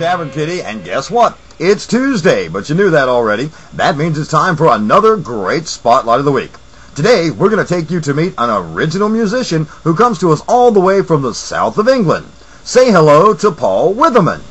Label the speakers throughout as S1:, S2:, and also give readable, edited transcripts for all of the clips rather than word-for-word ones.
S1: KavernKitty, and guess what? It's Tuesday, but you knew that already. That means it's time for another great Spotlight of the Week. Today, we're going to take you to meet an original musician who comes to us all the way from the south of England. Say hello to Paul Witheman.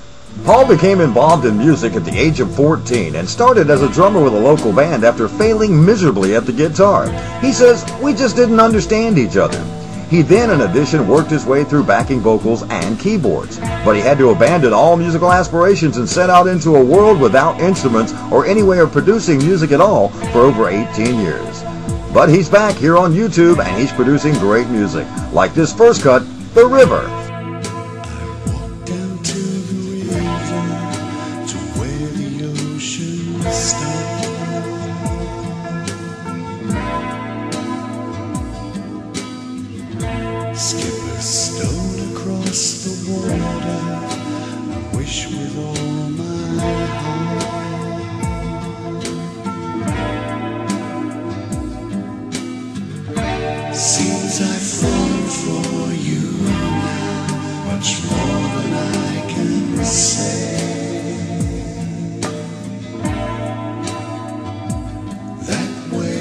S1: Paul became involved in music at the age of 14 and started as a drummer with a local band after failing miserably at the guitar. He says, "We just didn't understand each other." He then, in addition, worked his way through backing vocals and keyboards. But he had to abandon all musical aspirations and set out into a world without instruments or any way of producing music at all for over 18 years. But he's back here on YouTube and he's producing great music, like this first cut, The River.
S2: Skip a stone across the water, I wish with all my heart. Seems I've fallen for you now, much more than I can say. That way.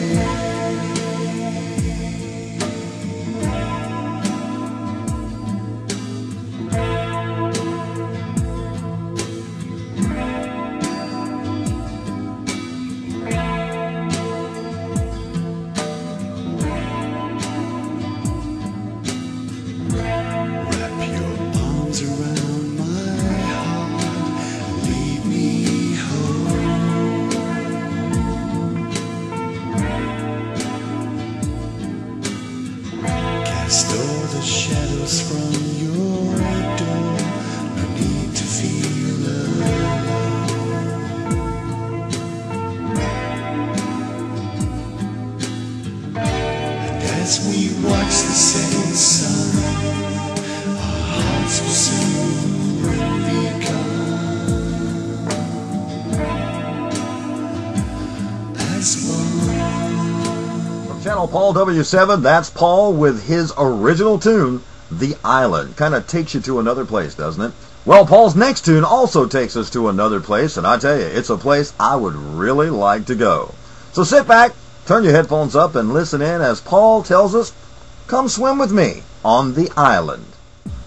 S2: Cast all the shadows from your door, no need to feel alone. And as we watch the setting sun, our hearts will soon become as one.
S1: Channel PaulW2007, that's Paul with his original tune, The Island. Kind of takes you to another place, doesn't it? Well, Paul's next tune also takes us to another place, and I tell you, it's a place I would really like to go. So sit back, turn your headphones up, and listen in as Paul tells us, "Come swim with me on the island."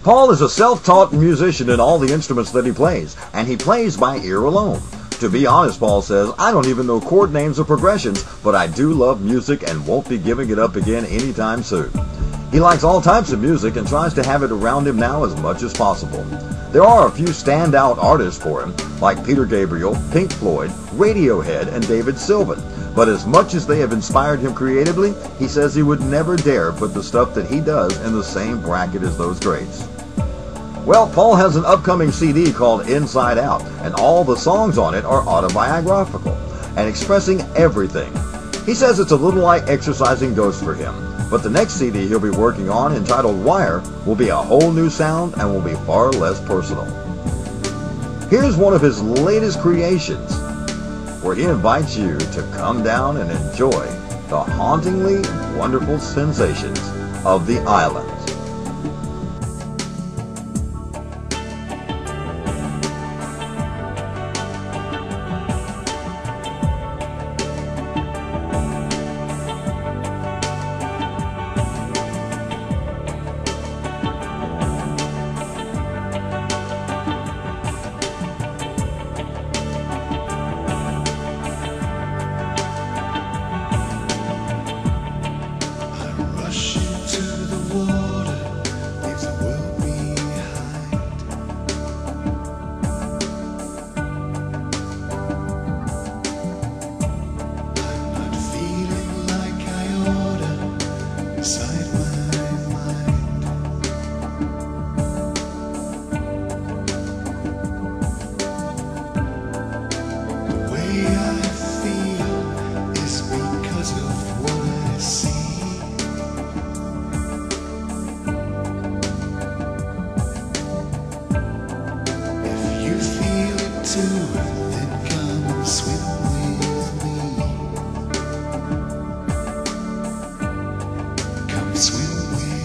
S1: Paul is a self-taught musician in all the instruments that he plays, and he plays by ear alone. To be honest, Paul says, "I don't even know chord names or progressions, but I do love music and won't be giving it up again anytime soon." He likes all types of music and tries to have it around him now as much as possible. There are a few standout artists for him, like Peter Gabriel, Pink Floyd, Radiohead, and David Sylvian. But as much as they have inspired him creatively, he says he would never dare put the stuff that he does in the same bracket as those greats. Well, Paul has an upcoming CD called Inside Out, and all the songs on it are autobiographical and expressing everything. He says it's a little like exercising ghosts for him, but the next CD he'll be working on, entitled Wire, will be a whole new sound and will be far less personal. Here's one of his latest creations, where he invites you to come down and enjoy the hauntingly wonderful sensations of the island.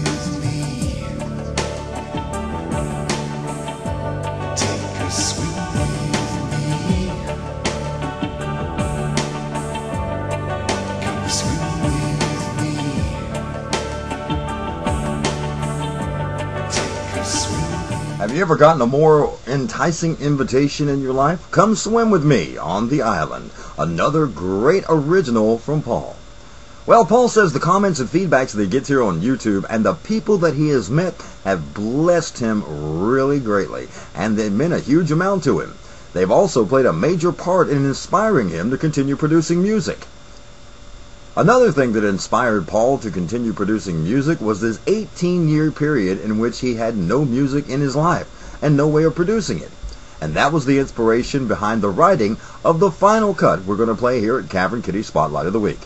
S2: with me. Take a swim.
S1: you ever gotten a more enticing invitation in your life? Come swim with me on the island. Another great original from Paul. Well, Paul says the comments and feedbacks that he gets here on YouTube and the people that he has met have blessed him really greatly, and they've meant a huge amount to him. They've also played a major part in inspiring him to continue producing music. Another thing that inspired Paul to continue producing music was this 18-year period in which he had no music in his life and no way of producing it. And that was the inspiration behind the writing of the final cut we're going to play here at KavernKitty's Spotlight of the Week.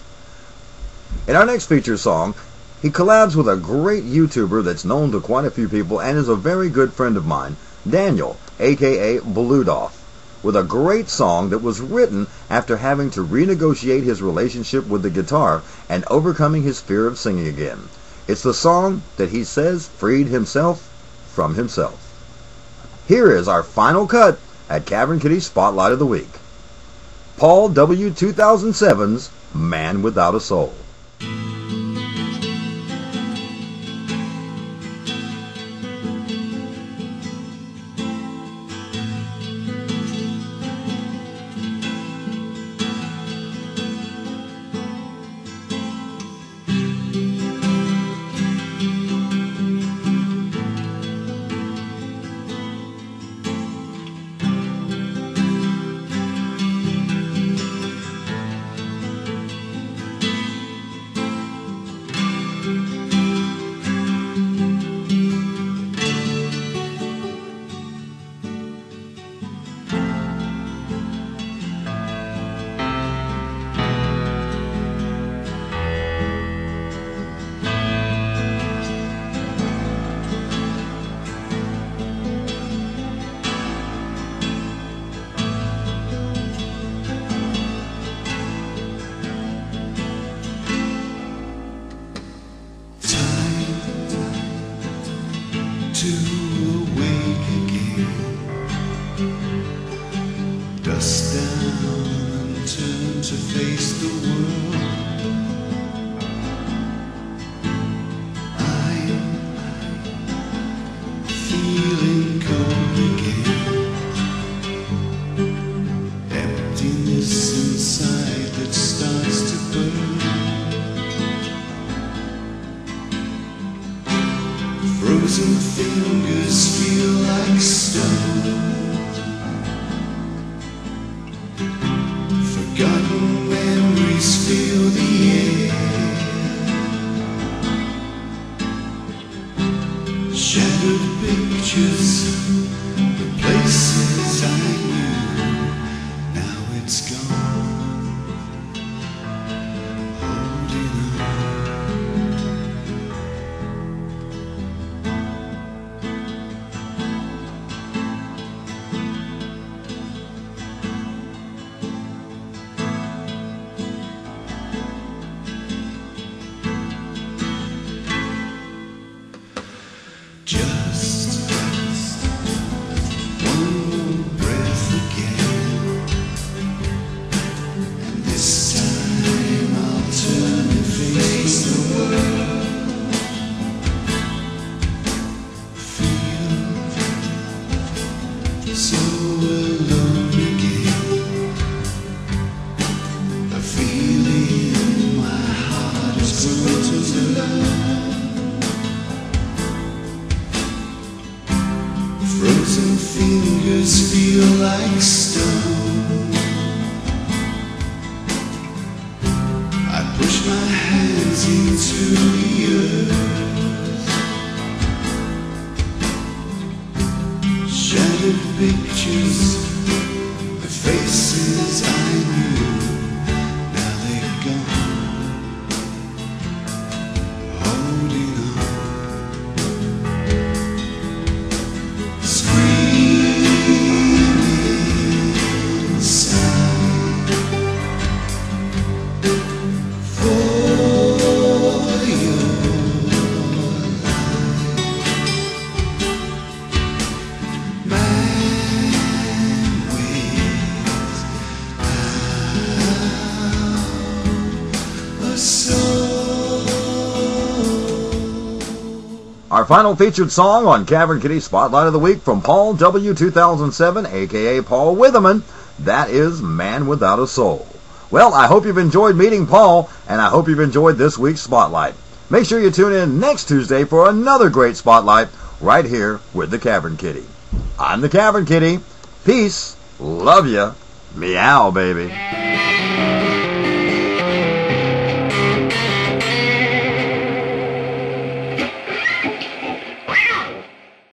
S1: In our next feature song, he collabs with a great YouTuber that's known to quite a few people and is a very good friend of mine, Daniel, aka PaulW2007, with a great song that was written after having to renegotiate his relationship with the guitar and overcoming his fear of singing again. It's the song that he says freed himself from himself. Here is our final cut at KavernKitty's Spotlight of the Week. PaulW2007's Man Without a Soul.
S2: To awake again, dust down and turn to face the world. I'm feeling cold again, emptiness inside that starts to burn. Frozen fingers feel like stone. Forgotten memories fill the air. Shattered pictures, the places I knew, now it's gone. Holding on. Just one more breath again, and this time I'll turn and face the world. Feel so alone again, a feeling in my heart is grown to love. Frozen fingers feel like stone. I push my hands into the earth. Shattered pictures, the faces I knew, now they're gone. Holding on. Man
S1: Our final featured song on Cavern Kitty's Spotlight of the Week from PaulW2007, a.k.a. Paul Witheman. That is Man Without a Soul. Well, I hope you've enjoyed meeting Paul, and I hope you've enjoyed this week's Spotlight. Make sure you tune in next Tuesday for another great Spotlight right here with the Cavern Kitty. I'm the Cavern Kitty. Peace. Love ya. Meow, baby.